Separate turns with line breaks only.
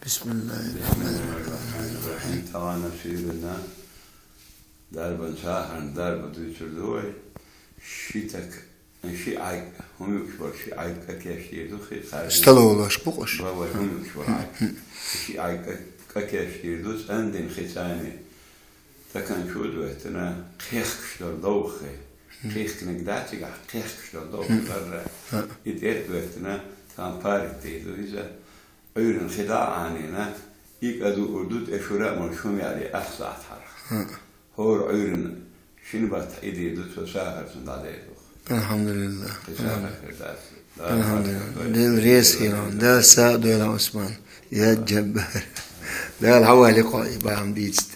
Bismillahirrahmanirrahim. Tavana suyuruna darban sahan darba duyturdu. Şitak şi ay humuk var şi ay kakeştirdu xir.
Staloğlaş bu qoş.
Baba humuk var. Şi ay kakeştirdu senden xisani. Takan şudu etna qeşkşlar doğxe. Qeşknek datiga qeşkşlar doğxlar. İdet etna tam parkteydi iza. Öğren xida anina ilk adı ordut eşura marşum yani ahsat har. Hor öğren şunu bat ediyordu sahasında deydu.
Elhamdülillah. Elhamdülillah. Del reis hiran, del sa'd el Osman. Ya cebbar. Del havali qaiba am diyist.